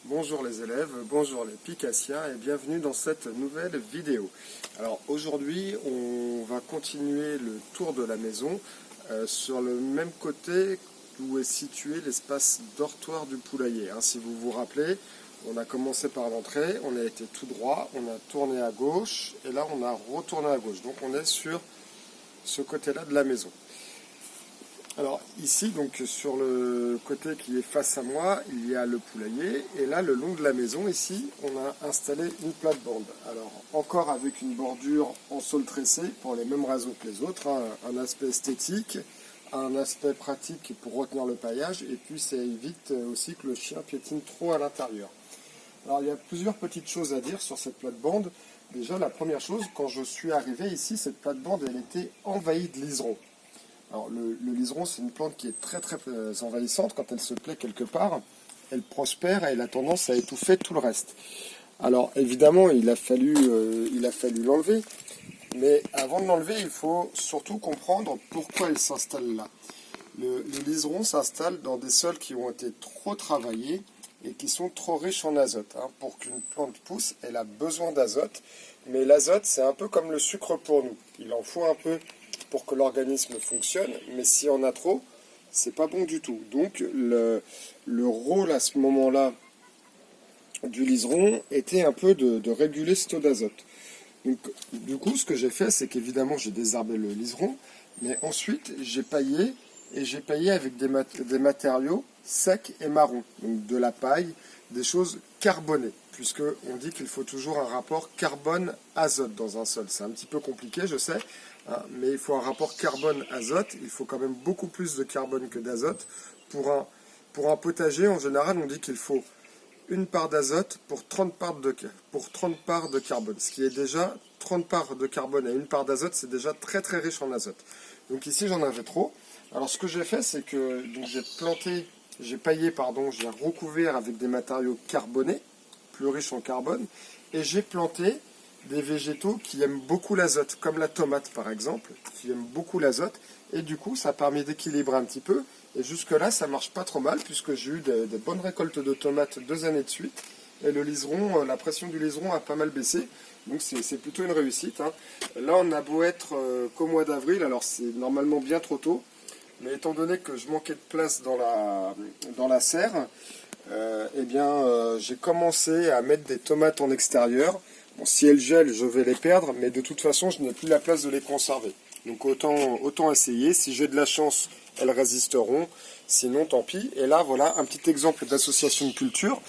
Bonjour les élèves, bonjour les Picassiens et bienvenue dans cette nouvelle vidéo. Alors aujourd'hui on va continuer le tour de la maison sur le même côté où est situé l'espace dortoir du poulailler. Si vous vous rappelez, on a commencé par l'entrée, on a été tout droit, on a tourné à gauche et là on a retourné à gauche. Donc on est sur ce côté-là de la maison. Alors ici, donc sur le côté qui est face à moi, il y a le poulailler et là le long de la maison ici, on a installé une plate-bande. Alors encore avec une bordure en sol tressé pour les mêmes raisons que les autres, un aspect esthétique, un aspect pratique pour retenir le paillage et puis ça évite aussi que le chien piétine trop à l'intérieur. Alors il y a plusieurs petites choses à dire sur cette plate-bande. Déjà la première chose, quand je suis arrivé ici, cette plate-bande elle était envahie de liserons. Alors le liseron, c'est une plante qui est très envahissante. Quand elle se plaît quelque part, elle prospère et elle a tendance à étouffer tout le reste. Alors évidemment, il a fallu l'enlever, mais avant de l'enlever, il faut surtout comprendre pourquoi elle s'installe là. Le liseron s'installe dans des sols qui ont été trop travaillés et qui sont trop riches en azote. Pour qu'une plante pousse, elle a besoin d'azote, mais l'azote, c'est un peu comme le sucre pour nous. Il en faut un peu pour que l'organisme fonctionne, mais s'il y en a trop, c'est pas bon du tout. Donc le rôle à ce moment-là du liseron était un peu de réguler ce taux d'azote. Donc du coup, ce que j'ai fait, c'est qu'évidemment j'ai désherbé le liseron, mais ensuite j'ai paillé, et j'ai paillé avec des matériaux secs et marrons, donc de la paille, des choses carbonées, puisque on dit qu'il faut toujours un rapport carbone-azote dans un sol. C'est un petit peu compliqué, je sais, mais il faut un rapport carbone-azote. Il faut quand même beaucoup plus de carbone que d'azote. Pour un potager, en général, on dit qu'il faut une part d'azote pour 30 parts de carbone. Ce qui est déjà 30 parts de carbone et une part d'azote, c'est déjà très riche en azote. Donc ici, j'en avais trop. Alors ce que j'ai fait, c'est que j'ai paillé, j'ai recouvert avec des matériaux carbonés, plus riches en carbone, et j'ai planté des végétaux qui aiment beaucoup l'azote, comme la tomate par exemple, qui aime beaucoup l'azote, et du coup ça a permis d'équilibrer un petit peu, et jusque-là ça marche pas trop mal, puisque j'ai eu des bonnes récoltes de tomates 2 années de suite, et le liseron, la pression du liseron a pas mal baissé, donc c'est plutôt une réussite. Là on a beau être qu'au mois d'avril, alors c'est normalement bien trop tôt, mais étant donné que je manquais de place dans la serre, j'ai commencé à mettre des tomates en extérieur. Bon, si elles gèlent, je vais les perdre, mais de toute façon, je n'ai plus la place de les conserver. Donc autant essayer. Si j'ai de la chance, elles résisteront. Sinon, tant pis. Et là, voilà un petit exemple d'association de culture.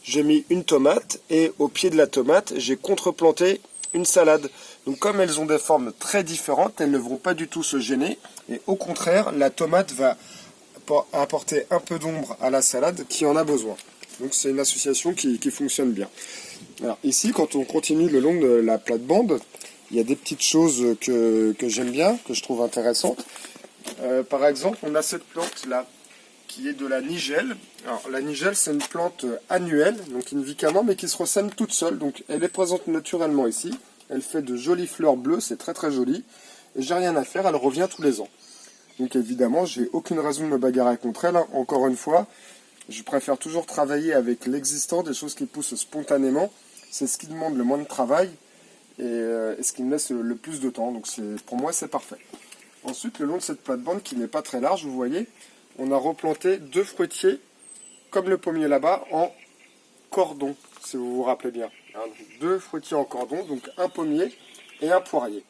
J'ai mis une tomate et au pied de la tomate, j'ai contreplanté une salade. Donc comme elles ont des formes très différentes, elles ne vont pas du tout se gêner. Et au contraire, la tomate va apporter un peu d'ombre à la salade qui en a besoin. Donc c'est une association qui fonctionne bien. Alors ici, quand on continue le long de la plate-bande, il y a des petites choses que j'aime bien, que je trouve intéressantes. Par exemple, on a cette plante-là, qui est de la nigelle. Alors la nigelle, c'est une plante annuelle, donc qui ne vit qu'un an, mais qui se ressème toute seule. Donc elle est présente naturellement ici. Elle fait de jolies fleurs bleues, c'est très joli. Et j'ai rien à faire, elle revient tous les ans. Donc évidemment, j'ai aucune raison de me bagarrer contre elle. Encore une fois, je préfère toujours travailler avec l'existant, des choses qui poussent spontanément. C'est ce qui demande le moins de travail et ce qui me laisse le plus de temps. Donc pour moi, c'est parfait. Ensuite, le long de cette plate-bande qui n'est pas très large, vous voyez, on a replanté 2 fruitiers, comme le pommier là-bas, en cordon, si vous vous rappelez bien. 2 fruitiers en cordon, donc un pommier et un poirier.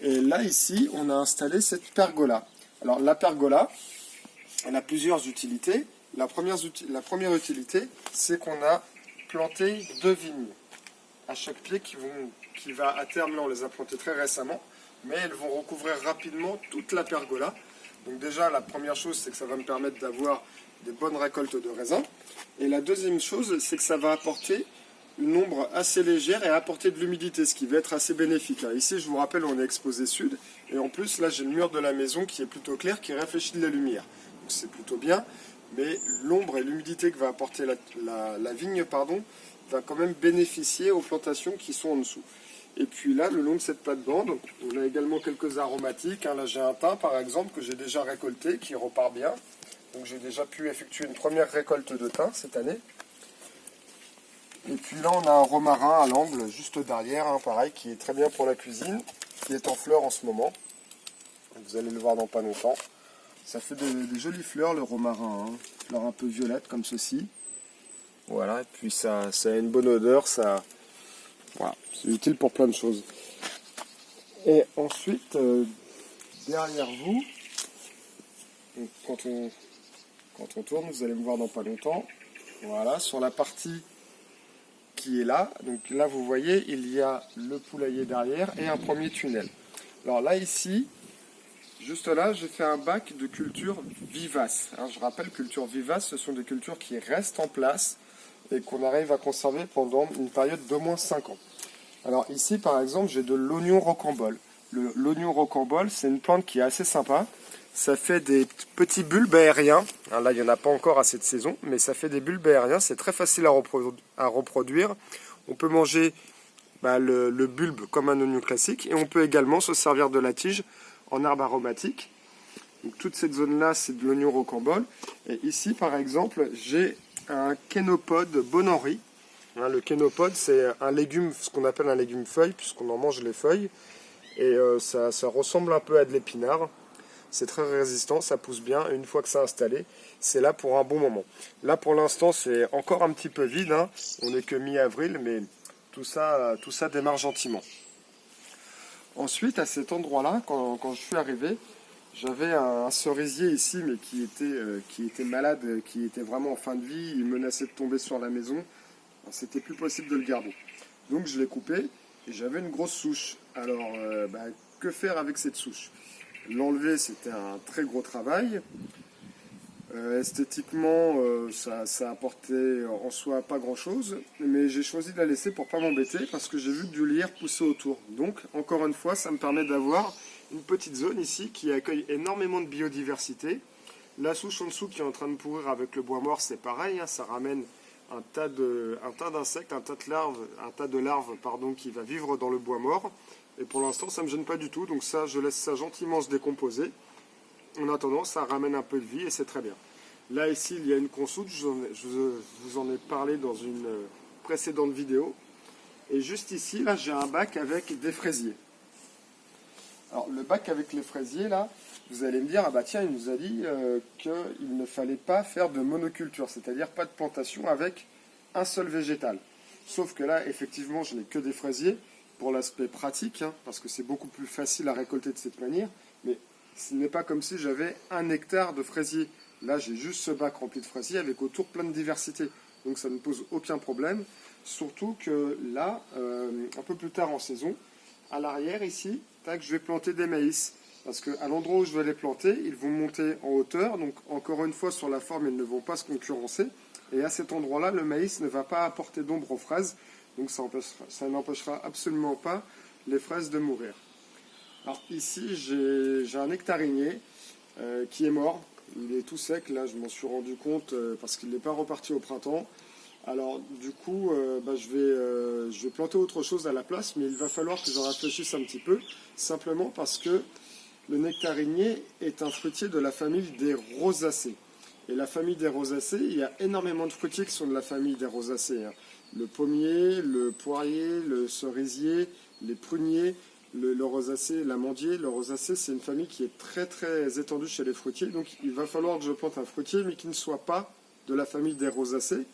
Et là, ici, on a installé cette pergola. Alors, la pergola, elle a plusieurs utilités. La première utilité, c'est qu'on a planté 2 vignes à chaque pied qui va à terme, là on les a plantées très récemment, mais elles vont recouvrir rapidement toute la pergola. Donc déjà, la première chose, c'est que ça va me permettre d'avoir des bonnes récoltes de raisins. Et la deuxième chose, c'est que ça va apporter une ombre assez légère et apporter de l'humidité, ce qui va être assez bénéfique. Ici, je vous rappelle, on est exposé sud, et en plus, là, j'ai le mur de la maison qui est plutôt clair, qui réfléchit de la lumière. Donc c'est plutôt bien, mais l'ombre et l'humidité que va apporter la vigne, va quand même bénéficier aux plantations qui sont en dessous. Et puis là, le long de cette plate-bande, on a également quelques aromatiques. Là, j'ai un thym, par exemple, que j'ai déjà récolté, qui repart bien. Donc j'ai déjà pu effectuer une première récolte de thym cette année. Et puis là, on a un romarin à l'angle, juste derrière, hein, pareil, qui est très bien pour la cuisine, qui est en fleurs en ce moment. Vous allez le voir dans pas longtemps. Ça fait des jolies fleurs, le romarin, hein. Fleurs un peu violettes, comme ceci. Voilà, et puis ça a une bonne odeur, voilà, c'est utile pour plein de choses. Et ensuite, derrière vous, donc quand on tourne, vous allez me voir dans pas longtemps, voilà, sur la partie qui est là, donc là vous voyez, il y a le poulailler derrière et un premier tunnel. Alors là, ici, juste là, j'ai fait un bac de cultures vivaces. Alors, je rappelle, cultures vivaces, ce sont des cultures qui restent en place et qu'on arrive à conserver pendant une période d'au moins 5 ans. Alors ici, par exemple, j'ai de l'oignon rocambole. L'oignon rocambole, c'est une plante qui est assez sympa. Ça fait des petits bulbes aériens. Alors là, il n'y en a pas encore à cette saison, mais ça fait des bulbes aériens. C'est très facile à reproduire. On peut manger le bulbe comme un oignon classique et on peut également se servir de la tige en arbre aromatique. Donc toute cette zone-là, c'est de l'oignon rocambole. Et ici, par exemple, j'ai un kénopode bon Henri. Le kénopode, c'est un légume, ce qu'on appelle un légume feuille, puisqu'on en mange les feuilles. Et ça ressemble un peu à de l'épinard. C'est très résistant, ça pousse bien. Et une fois que c'est installé, c'est là pour un bon moment. Là, pour l'instant, c'est encore un petit peu vide, hein. On n'est que mi-avril, mais tout ça démarre gentiment. Ensuite, à cet endroit-là, quand je suis arrivé, j'avais un cerisier ici, mais qui était malade, qui était vraiment en fin de vie. Il menaçait de tomber sur la maison. C'était plus possible de le garder. Donc je l'ai coupé et j'avais une grosse souche. Alors, que faire avec cette souche? L'enlever, c'était un très gros travail. Esthétiquement, ça apportait en soi pas grand-chose. Mais j'ai choisi de la laisser pour pas m'embêter parce que j'ai vu du lierre pousser autour. Donc, encore une fois, ça me permet d'avoir une petite zone ici qui accueille énormément de biodiversité. La souche en dessous qui est en train de pourrir avec le bois mort, c'est pareil, hein, ça ramène un tas d'insectes, un tas de larves qui va vivre dans le bois mort. Et pour l'instant, ça ne me gêne pas du tout. Donc ça, je laisse ça gentiment se décomposer. En attendant, ça ramène un peu de vie et c'est très bien. Là, ici, il y a une consoude. Je vous en ai parlé dans une précédente vidéo. Et juste ici, là, j'ai un bac avec des fraisiers. Alors, le bac avec les fraisiers, là, vous allez me dire, ah bah tiens, il nous a dit qu'il ne fallait pas faire de monoculture, c'est-à-dire pas de plantation avec un seul végétal. Sauf que là, effectivement, je n'ai que des fraisiers pour l'aspect pratique, hein, parce que c'est beaucoup plus facile à récolter de cette manière, mais ce n'est pas comme si j'avais 1 hectare de fraisiers. Là, j'ai juste ce bac rempli de fraisiers avec autour plein de diversité. Donc ça ne pose aucun problème, surtout que là, un peu plus tard en saison, à l'arrière ici, tac, je vais planter des maïs. Parce qu'à l'endroit où je vais les planter, ils vont monter en hauteur. Donc encore une fois, sur la forme, ils ne vont pas se concurrencer. Et à cet endroit-là, le maïs ne va pas apporter d'ombre aux fraises. Donc ça n'empêchera absolument pas les fraises de mourir. Alors ici, j'ai un nectarinier qui est mort. Il est tout sec. Là, je m'en suis rendu compte parce qu'il n'est pas reparti au printemps. Alors du coup, je vais planter autre chose à la place. Mais il va falloir que j'en réfléchisse un petit peu. Simplement parce que le nectarinier est un fruitier de la famille des rosacées. Et la famille des rosacées, il y a énormément de fruitiers qui sont de la famille des rosacées, hein. Le pommier, le poirier, le cerisier, les pruniers, le rosacée, l'amandier. Le rosacée, c'est une famille qui est très très étendue chez les fruitiers. Donc il va falloir que je plante un fruitier, mais qui ne soit pas de la famille des rosacées,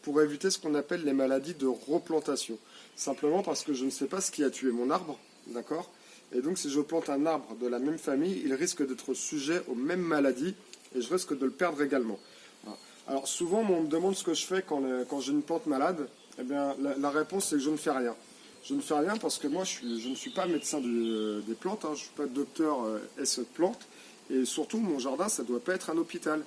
pour éviter ce qu'on appelle les maladies de replantation. Simplement parce que je ne sais pas ce qui a tué mon arbre, d'accord ? Et donc si je plante un arbre de la même famille, il risque d'être sujet aux mêmes maladies et je risque de le perdre également. Alors souvent, on me demande ce que je fais quand j'ai une plante malade. Eh bien, la réponse c'est que je ne fais rien. Je ne fais rien parce que moi, je ne suis pas médecin des plantes, hein, je ne suis pas docteur SE de plantes. Et surtout, mon jardin, ça ne doit pas être un hôpital.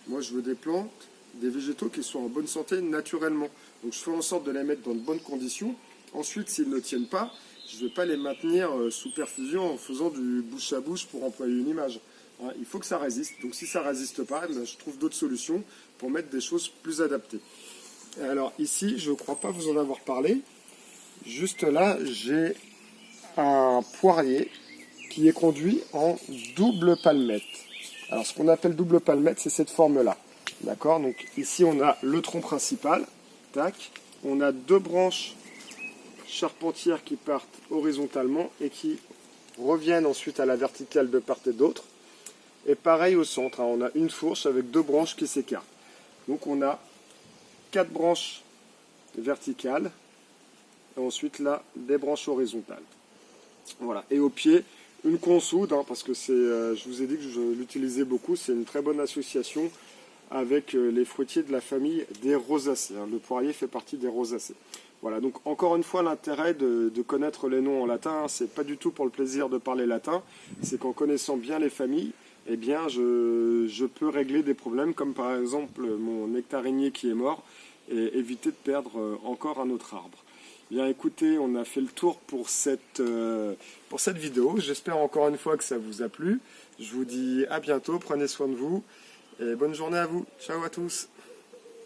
Moi, je veux des plantes, des végétaux qui soient en bonne santé naturellement. Donc je fais en sorte de les mettre dans de bonnes conditions. Ensuite, s'ils ne tiennent pas, je ne vais pas les maintenir sous perfusion en faisant du bouche à bouche pour employer une image. Hein, il faut que ça résiste. Donc si ça ne résiste pas, eh bien, je trouve d'autres solutions pour mettre des choses plus adaptées. Alors ici, je ne crois pas vous en avoir parlé. Juste là, j'ai un poirier qui est conduit en double palmette. Alors ce qu'on appelle double palmette, c'est cette forme-là. D'accord? Donc ici, on a le tronc principal. Tac. on a deux branches charpentières qui partent horizontalement et qui reviennent ensuite à la verticale de part et d'autre. Et pareil au centre, hein, on a une fourche avec deux branches qui s'écartent. Donc on a quatre branches verticales et ensuite là des branches horizontales. Voilà. Et au pied, une consoude, hein, parce que c'est, je vous ai dit que je l'utilisais beaucoup, c'est une très bonne association avec les fruitiers de la famille des rosacées. Hein. Le poirier fait partie des rosacées. Voilà, donc encore une fois, l'intérêt de connaître les noms en latin, c'est pas du tout pour le plaisir de parler latin, c'est qu'en connaissant bien les familles, eh bien, je peux régler des problèmes, comme par exemple mon nectarinier qui est mort, et éviter de perdre encore un autre arbre. Bien écoutez, on a fait le tour pour cette vidéo. J'espère encore une fois que ça vous a plu. Je vous dis à bientôt, prenez soin de vous, et bonne journée à vous. Ciao à tous.